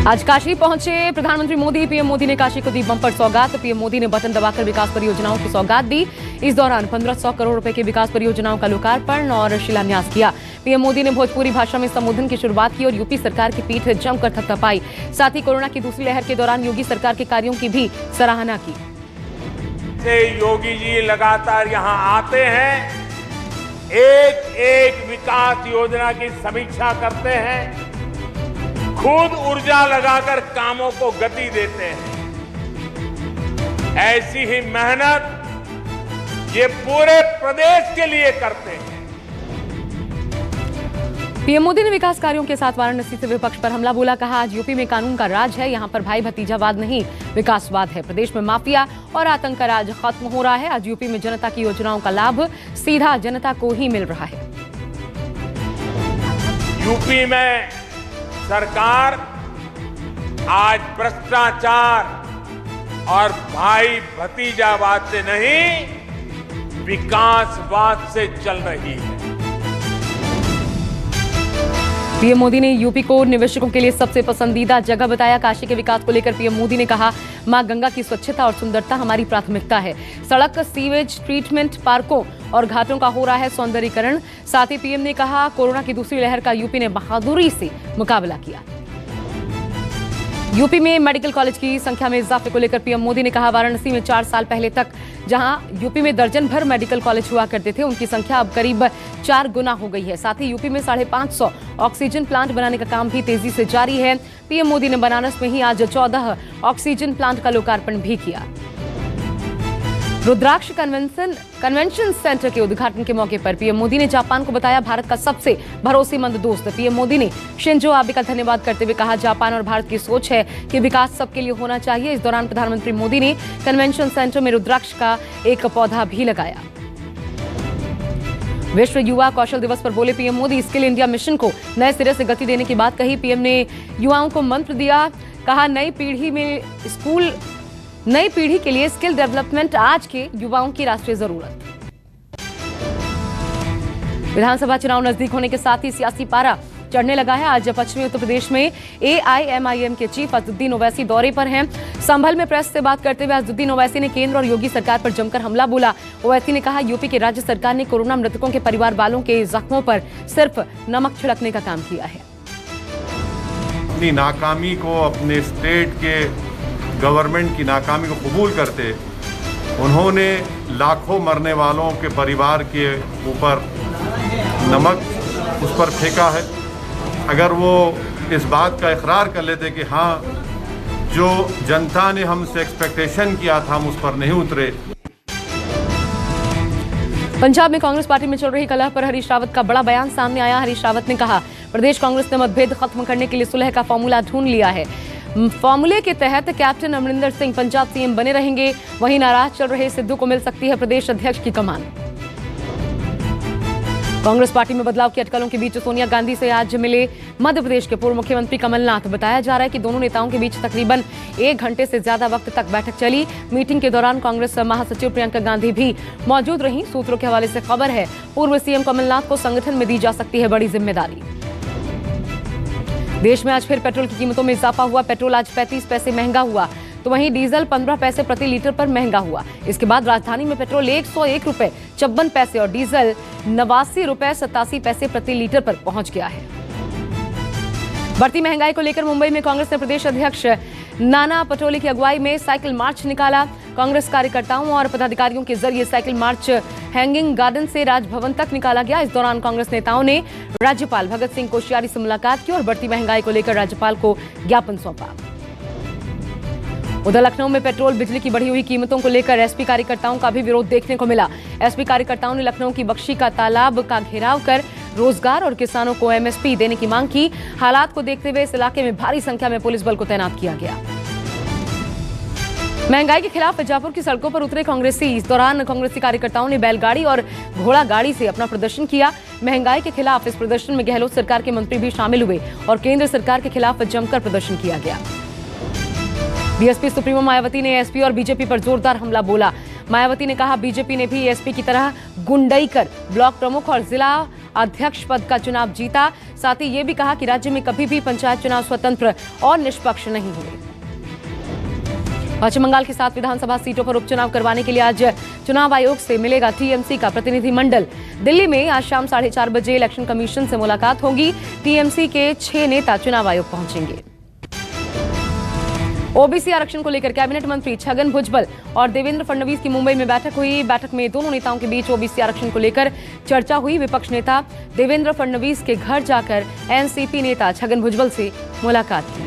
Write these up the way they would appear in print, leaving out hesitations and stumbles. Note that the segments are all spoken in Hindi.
आज काशी पहुंचे प्रधानमंत्री मोदी। पीएम मोदी ने काशी को दी बम्पर सौगात। पीएम मोदी ने बटन दबाकर विकास परियोजनाओं की सौगात दी। इस दौरान 1500 करोड़ रुपए की विकास परियोजनाओं का लोकार्पण और शिलान्यास किया। पीएम मोदी ने भोजपुरी भाषा में संबोधन की शुरुआत की और यूपी सरकार की पीठ जमकर थपथपाई। साथ ही कोरोना की दूसरी लहर के दौरान योगी सरकार के कार्यों की भी सराहना की। योगी जी लगातार यहाँ आते हैं, एक एक विकास योजना की समीक्षा करते हैं, खुद ऊर्जा लगाकर कामों को गति देते हैं। ऐसी ही मेहनत ये पूरे प्रदेश के लिए करते हैं। पीएम मोदी ने विकास कार्यों के साथ वाराणसी से विपक्ष पर हमला बोला। कहा, आज यूपी में कानून का राज है, यहाँ पर भाई भतीजावाद नहीं विकासवाद है। प्रदेश में माफिया और आतंक का राज खत्म हो रहा है। आज यूपी में जनता की योजनाओं का लाभ सीधा जनता को ही मिल रहा है। यूपी में सरकार आज भ्रष्टाचार और भाई भतीजावाद से नहीं, विकासवाद से चल रही है। पीएम मोदी ने यूपी को निवेशकों के लिए सबसे पसंदीदा जगह बताया। काशी के विकास को लेकर पीएम मोदी ने कहा, मां गंगा की स्वच्छता और सुंदरता हमारी प्राथमिकता है। सड़क, सीवेज ट्रीटमेंट, पार्कों और घाटों का हो रहा है सौंदर्यीकरण। साथ ही पीएम ने कहा, कोरोना की दूसरी लहर का यूपी ने बहादुरी से मुकाबला किया। यूपी में मेडिकल कॉलेज की संख्या में इजाफे को लेकर पीएम मोदी ने कहा, वाराणसी में 4 साल पहले तक जहां यूपी में दर्जन भर मेडिकल कॉलेज हुआ करते थे, उनकी संख्या अब करीब 4 गुना हो गई है। साथ ही यूपी में 550 ऑक्सीजन प्लांट बनाने का काम भी तेजी से जारी है। पीएम मोदी ने बनारस में ही आज 14 ऑक्सीजन प्लांट का लोकार्पण भी किया। रुद्राक्ष कन्वेंशन सेंटर के उद्घाटन के मौके पर पीएम मोदी ने जापान को बताया भारत का सबसे भरोसेमंद दोस्त। पीएम मोदी ने शिंजो आबे का धन्यवाद करते हुए कहा, जापान और भारत की सोच है कि विकास सबके लिए होना चाहिए। इस दौरान प्रधानमंत्री मोदी ने कन्वेंशन सेंटर में रुद्राक्ष का एक पौधा भी लगाया। विश्व युवा कौशल दिवस पर बोले PM Modi, skill India mission को नए सिरे से गति देने की बात कही। पीएम ने युवाओं को मंत्र दिया, कहा, नई पीढ़ी के लिए स्किल डेवलपमेंट आज के युवाओं की राष्ट्रीय जरूरत। विधानसभा चुनाव नजदीक होने के साथ ही सियासी पारा चढ़ने लगा है। आज पश्चिमी उत्तर प्रदेश में एआईएमआईएम के चीफ असदुद्दीन ओवैसी दौरे पर हैं। संभल में प्रेस से बात करते हुए असदुद्दीन ओवैसी ने केंद्र और योगी सरकार पर जमकर हमला बोला। ओवैसी ने कहा, यूपी की राज्य सरकार ने कोरोना मृतकों के परिवार वालों के जख्मों पर सिर्फ नमक छिड़कने का काम किया है। अपनी नाकामी को, अपने स्टेट के गवर्नमेंट की नाकामी को कबूल करते उन्होंने लाखों मरने वालों के परिवार के ऊपर नमक उस पर फेंका है। अगर वो इस बात का इकरार कर लेते कि हाँ, जो जनता ने हमसे एक्सपेक्टेशन किया था हम उस पर नहीं उतरे। पंजाब में कांग्रेस पार्टी में चल रही कलह पर हरीश रावत का बड़ा बयान सामने आया। हरीश रावत ने कहा, प्रदेश कांग्रेस ने मतभेद खत्म करने के लिए सुलह का फॉर्मूला ढूंढ लिया है। फॉर्मूले के तहत कैप्टन अमरिंदर सिंह पंजाब सीएम बने रहेंगे। वहीं नाराज चल रहे सिद्धू को मिल सकती है प्रदेश अध्यक्ष की कमान। कांग्रेस पार्टी में बदलाव की अटकलों के बीच सोनिया गांधी से आज मिले मध्य प्रदेश के पूर्व मुख्यमंत्री कमलनाथ। बताया जा रहा है कि दोनों नेताओं के बीच तकरीबन 1 घंटे से ज्यादा वक्त तक बैठक चली। मीटिंग के दौरान कांग्रेस महासचिव प्रियंका गांधी भी मौजूद रहीं। सूत्रों के हवाले से खबर है, पूर्व सीएम कमलनाथ को संगठन में दी जा सकती है बड़ी जिम्मेदारी। देश में आज फिर पेट्रोल की कीमतों में इजाफा हुआ। पेट्रोल आज 35 पैसे महंगा हुआ, तो वहीं डीजल 15 पैसे प्रति लीटर पर महंगा हुआ। इसके बाद राजधानी में पेट्रोल 101 रुपए 54 पैसे और डीजल 89 रुपए 87 पैसे प्रति लीटर पर पहुंच गया है। बढ़ती महंगाई को लेकर मुंबई में कांग्रेस ने प्रदेश अध्यक्ष नाना पटोले की अगुवाई में साइकिल मार्च निकाला। कांग्रेस कार्यकर्ताओं और पदाधिकारियों के जरिए साइकिल मार्च हैंगिंग गार्डन से राजभवन तक निकाला गया। इस दौरान कांग्रेस नेताओं ने राज्यपाल भगत सिंह कोश्यारी से मुलाकात की और बढ़ती महंगाई को लेकर राज्यपाल को ज्ञापन सौंपा। उधर लखनऊ में पेट्रोल बिजली की बढ़ी हुई कीमतों को लेकर एसपी कार्यकर्ताओं का भी विरोध देखने को मिला। एसपी कार्यकर्ताओं ने लखनऊ की बख्शी का तालाब का घेराव कर रोजगार और किसानों को एमएसपी देने की मांग की। हालात को देखते हुए इस इलाके में भारी संख्या में पुलिस बल को तैनात किया गया। महंगाई के खिलाफ मिर्जापुर की सड़कों पर उतरे कांग्रेसी। इस दौरान कांग्रेसी कार्यकर्ताओं ने बैलगाड़ी और घोड़ा गाड़ी से अपना प्रदर्शन किया। महंगाई के खिलाफ इस प्रदर्शन में गहलोत सरकार के मंत्री भी शामिल हुए और केंद्र सरकार के खिलाफ जमकर प्रदर्शन किया गया। बीएसपी सुप्रीमो मायावती ने एसपी और बीजेपी पर जोरदार हमला बोला। मायावती ने कहा बीजेपी ने भी एसपी की तरह गुंडई कर ब्लॉक प्रमुख और जिला अध्यक्ष पद का चुनाव जीता। साथ ही ये भी कहा कि राज्य में कभी भी पंचायत चुनाव स्वतंत्र और निष्पक्ष नहीं हुए। पश्चिम बंगाल की 7 विधानसभा सीटों पर उपचुनाव करवाने के लिए आज चुनाव आयोग से मिलेगा टीएमसी का प्रतिनिधिमंडल। दिल्ली में आज शाम 4:30 बजे इलेक्शन कमीशन से मुलाकात होगी। टीएमसी के 6 नेता चुनाव आयोग पहुंचेंगे। ओबीसी आरक्षण को लेकर कैबिनेट मंत्री छगन भुजबल और देवेंद्र फडणवीस की मुंबई में बैठक हुई। बैठक में दोनों नेताओं के बीच ओबीसी आरक्षण को लेकर चर्चा हुई। विपक्ष नेता देवेंद्र फडणवीस के घर जाकर एनसीपी नेता छगन भुजबल से मुलाकात की।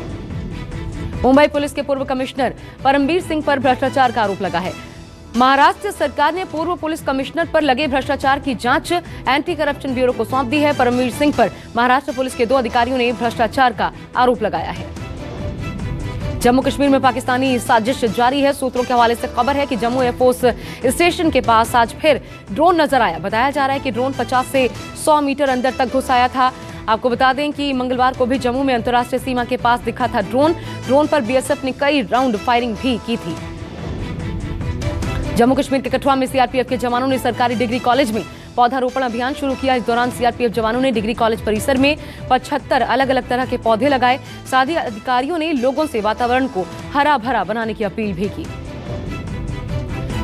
मुंबई पुलिस के पूर्व कमिश्नर परमबीर सिंह पर भ्रष्टाचार का आरोप लगा है। महाराष्ट्र सरकार ने पूर्व पुलिस कमिश्नर पर लगे भ्रष्टाचार की जांच एंटी करप्शन ब्यूरो को सौंप दी है। परमबीर सिंह पर महाराष्ट्र पुलिस के 2 अधिकारियों ने भ्रष्टाचार का आरोप लगाया है। जम्मू कश्मीर में पाकिस्तानी साजिश जारी है। सूत्रों के हवाले से खबर है कि जम्मू एयरफोर्स स्टेशन के पास आज फिर ड्रोन नजर आया। बताया जा रहा है कि ड्रोन 50 से 100 मीटर अंदर तक घुस आया था। आपको बता दें कि मंगलवार को भी जम्मू में अंतर्राष्ट्रीय सीमा के पास दिखा था ड्रोन पर बीएसएफ ने कई राउंड फायरिंग भी की थी। जम्मू कश्मीर के कठुआ में सीआरपीएफ के जवानों ने सरकारी डिग्री कॉलेज में पौधारोपण अभियान शुरू किया। इस दौरान सीआरपीएफ जवानों ने डिग्री कॉलेज परिसर में 75 अलग अलग तरह के पौधे लगाए। साथ ही अधिकारियों ने लोगों से वातावरण को हरा भरा बनाने की अपील भी की।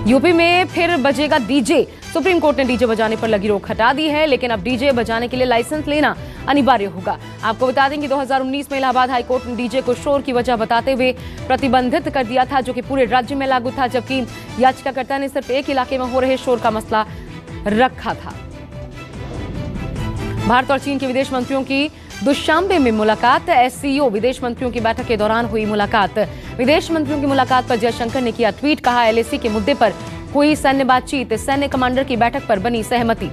यूपी में फिर बजेगा डीजे। सुप्रीम कोर्ट ने डीजे बजाने पर लगी रोक हटा दी है, लेकिन अब डीजे बजाने के लिए लाइसेंस लेना अनिवार्य होगा। आपको बता दें कि 2019 में इलाहाबाद हाईकोर्ट ने डीजे को शोर की वजह बताते हुए प्रतिबंधित कर दिया था, जो कि पूरे राज्य में लागू था, जबकि याचिकाकर्ता ने सिर्फ एक इलाके में हो रहे शोर का मसला रखा था। भारत और चीन के विदेश मंत्रियों की दुशांबे में मुलाकात। एससीओ विदेश मंत्रियों की बैठक के दौरान हुई मुलाकात। विदेश मंत्रियों की मुलाकात पर जयशंकर ने किया ट्वीट। कहा एलएसी के मुद्दे पर हुई सैन्य बातचीत। सैन्य कमांडर की बैठक पर बनी सहमति।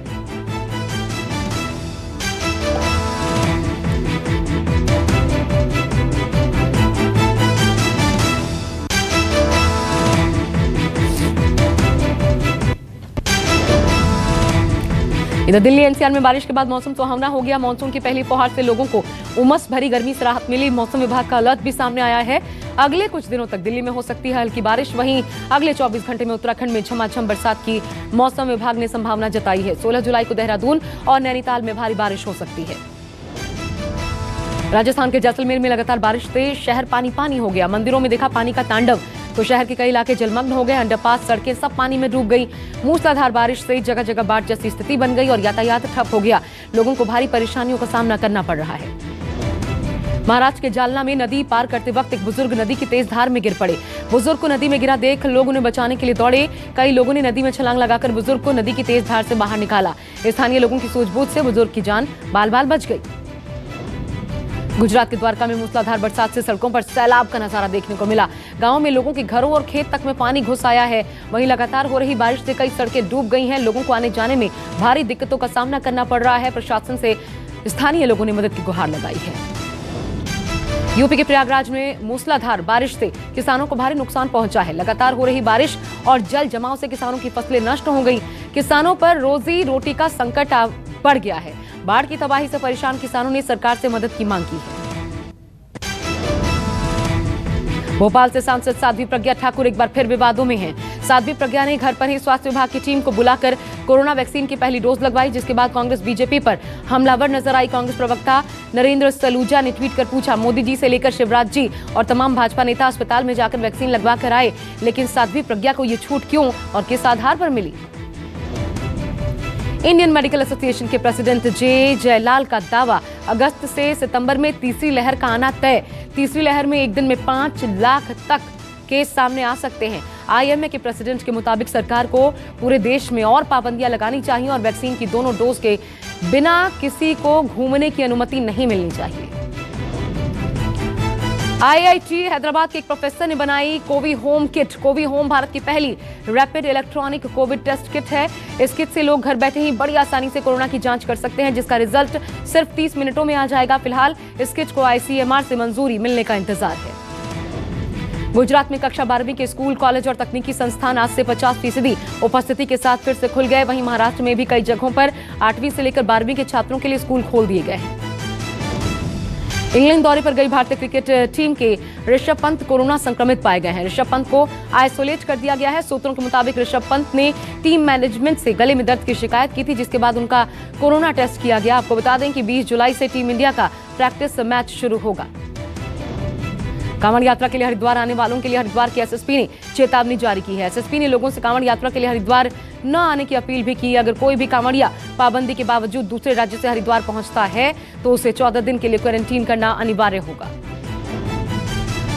इधर दिल्ली एनसीआर में बारिश के बाद मौसम सुहावना हो गया। मानसून की पहली फुहार से लोगों को उमस भरी गर्मी से राहत मिली। मौसम विभाग का अलर्ट भी सामने आया है। अगले कुछ दिनों तक दिल्ली में हो सकती है हल्की बारिश। वहीं अगले 24 घंटे में उत्तराखंड में झमाझम बरसात की मौसम विभाग ने संभावना जताई है। 16 जुलाई को देहरादून और नैनीताल में भारी बारिश हो सकती है। राजस्थान के जैसलमेर में लगातार बारिश से शहर पानी पानी हो गया। मंदिरों में देखा पानी का तांडव, तो शहर के कई इलाके जलमग्न हो गए। अंडरपास, सड़कें सब पानी में डूब गई। मूसलाधार बारिश से जगह जगह बाढ़ जैसी स्थिति बन गई और यातायात ठप हो गया। लोगों को भारी परेशानियों का सामना करना पड़ रहा है। महाराष्ट्र के जालना में नदी पार करते वक्त एक बुजुर्ग नदी की तेज धार में गिर पड़े। बुजुर्ग को नदी में गिरा देख लोग उन्हें बचाने के लिए दौड़े। कई लोगों ने नदी में छलांग लगाकर बुजुर्ग को नदी की तेज धार से बाहर निकाला। स्थानीय लोगों की सूझबूझ से बुजुर्ग की जान बाल बाल बच गई। गुजरात के द्वारका में मूसलाधार बरसात से सड़कों पर सैलाब का नजारा देखने को मिला। गांव में लोगों के घरों और खेत तक में पानी घुस आया है। वहीं लगातार हो रही बारिश से कई सड़कें डूब गई हैं। लोगों को आने जाने में भारी दिक्कतों का सामना करना पड़ रहा है। प्रशासन से स्थानीय लोगों ने मदद की गुहार लगाई है। यूपी के प्रयागराज में मूसलाधार बारिश से किसानों को भारी नुकसान पहुंचा है। लगातार हो रही बारिश और जल जमाव से किसानों की फसलें नष्ट हो गई। किसानों पर रोजी रोटी का संकट बढ़ गया है। बाढ़ की तबाही से परेशान किसानों ने सरकार से मदद की मांग की है। भोपाल से सांसद साध्वी प्रज्ञा ठाकुर एक बार फिर विवादों में हैं। साध्वी प्रज्ञा ने घर पर ही स्वास्थ्य विभाग की टीम को बुलाकर कोरोना वैक्सीन की पहली डोज लगवाई, जिसके बाद कांग्रेस बीजेपी पर हमलावर नजर आई। कांग्रेस प्रवक्ता नरेंद्र सलूजा ने ट्वीट कर पूछा, मोदी जी से लेकर शिवराज जी और तमाम भाजपा नेता अस्पताल में जाकर वैक्सीन लगवा कर आए, लेकिन साध्वी प्रज्ञा को ये छूट क्यों और किस आधार पर मिली? इंडियन मेडिकल एसोसिएशन के प्रेसिडेंट जे जयलाल का दावा, अगस्त से सितंबर में तीसरी लहर का आना तय। तीसरी लहर में एक दिन में 5 लाख तक केस सामने आ सकते हैं। आईएमए के प्रेसिडेंट के मुताबिक सरकार को पूरे देश में और पाबंदियां लगानी चाहिए और वैक्सीन की दोनों डोज के बिना किसी को घूमने की अनुमति नहीं मिलनी चाहिए। आईआईटी हैदराबाद के एक प्रोफेसर ने बनाई Covi home kit. Covi home Bharat की पहली rapid electronic covid test kit है। इस किट से लोग घर बैठे ही बड़ी आसानी से कोरोना की जांच कर सकते हैं, जिसका रिजल्ट सिर्फ 30 मिनटों में आ जाएगा। फिलहाल इस किट को आईसीएमआर से मंजूरी मिलने का इंतजार है। गुजरात में कक्षा 12वीं के स्कूल, कॉलेज और तकनीकी संस्थान आज से 50% उपस्थिति के साथ फिर से खुल गए। वहीं महाराष्ट्र में भी कई जगहों पर 8वीं से लेकर 12वीं के छात्रों के लिए स्कूल खोल दिए गए हैं। इंग्लैंड दौरे पर गई भारतीय क्रिकेट टीम के ऋषभ पंत कोरोना संक्रमित पाए गए हैं। ऋषभ पंत को आइसोलेट कर दिया गया है। सूत्रों के मुताबिक ऋषभ पंत ने टीम मैनेजमेंट से गले में दर्द की शिकायत की थी, जिसके बाद उनका कोरोना टेस्ट किया गया। आपको बता दें कि 20 जुलाई से टीम इंडिया का प्रैक्टिस मैच शुरू होगा। कांवड़ यात्रा के लिए हरिद्वार आने वालों के लिए हरिद्वार के एसएसपी ने चेतावनी जारी की है। एसएसपी ने लोगों से कांवड़ यात्रा के लिए हरिद्वार न आने की अपील भी की। अगर कोई भी कांवड़िया पाबंदी के बावजूद दूसरे राज्य से हरिद्वार पहुंचता है तो उसे 14 दिन के लिए क्वारंटीन करना अनिवार्य होगा।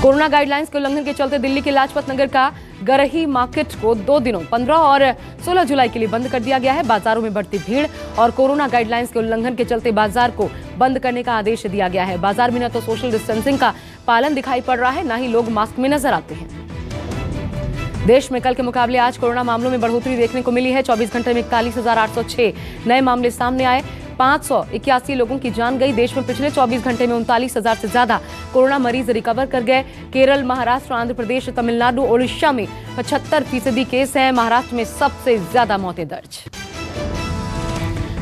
कोरोना गाइडलाइंस के उल्लंघन के चलते दिल्ली के लाजपत नगर का गरही मार्केट को 2 दिनों 15 और 16 जुलाई के लिए बंद कर दिया गया है। बाजारों में बढ़ती भीड़ और कोरोना गाइडलाइंस के उल्लंघन के चलते बाजार को बंद करने का आदेश दिया गया है। बाजार में न तो सोशल डिस्टेंसिंग का पालन दिखाई पड़ रहा है, न ही लोग मास्क में नजर आते हैं। देश में कल के मुकाबले आज कोरोना मामलों में बढ़ोतरी देखने को मिली है। 24 घंटे में 41,806 नए मामले सामने आए। 581 लोगों की जान गई। देश में पिछले 24 घंटे में 39,000 से ज्यादा कोरोना मरीज रिकवर कर गए। केरल, महाराष्ट्र, आंध्र प्रदेश, तमिलनाडु, ओडिशा में 75% केस हैं। महाराष्ट्र में सबसे ज्यादा मौतें दर्ज।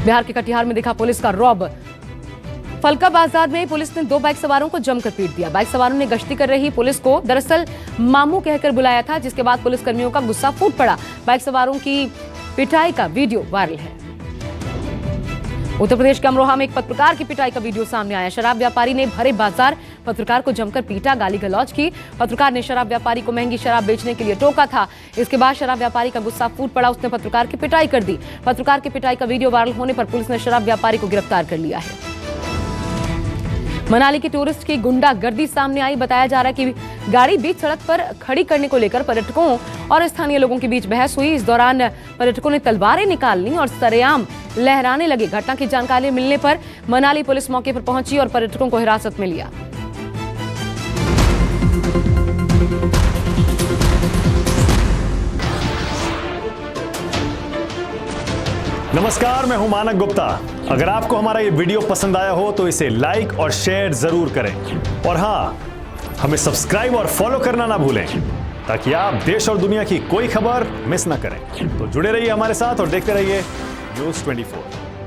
बिहार के कटिहार में दिखा पुलिस का रौब। फलका बाजार में पुलिस ने 2 बाइक सवारों को जमकर पीट दिया। बाइक सवारों ने गश्ती कर रही पुलिस को दरअसल मामू कहकर बुलाया था, जिसके बाद पुलिस कर्मियों का गुस्सा फूट पड़ा। बाइक सवारों की पिटाई का वीडियो वायरल है। उत्तर प्रदेश के अमरोहा में एक पत्रकार की पिटाई का वीडियो सामने आया। शराब व्यापारी ने भरे बाजार पत्रकार को जमकर पीटा, गाली गलौज की। पत्रकार ने शराब व्यापारी को महंगी शराब बेचने के लिए टोका था। इसके बाद शराब व्यापारी का गुस्सा फूट पड़ा। उसने पत्रकार की पिटाई कर दी। पत्रकार की पिटाई का वीडियो वायरल होने पर पुलिस ने शराब व्यापारी को गिरफ्तार कर लिया है। मनाली की टूरिस्ट की गुंडागर्दी सामने आई। बताया जा रहा है कि गाड़ी बीच सड़क पर खड़ी करने को लेकर पर्यटकों और स्थानीय लोगों के बीच बहस हुई। इस दौरान पर्यटकों ने तलवारें निकाल ली और सरेआम लहराने लगे। घटना की जानकारी मिलने पर मनाली पुलिस मौके पर पहुंची और पर्यटकों को हिरासत में लिया। नमस्कार, मैं हूं मानक गुप्ता। अगर आपको हमारा ये वीडियो पसंद आया हो तो इसे लाइक और शेयर जरूर करें और हाँ, हमें सब्सक्राइब और फॉलो करना ना भूलें ताकि आप देश और दुनिया की कोई खबर मिस ना करें। तो जुड़े रहिए हमारे साथ और देखते रहिए न्यूज़ 24।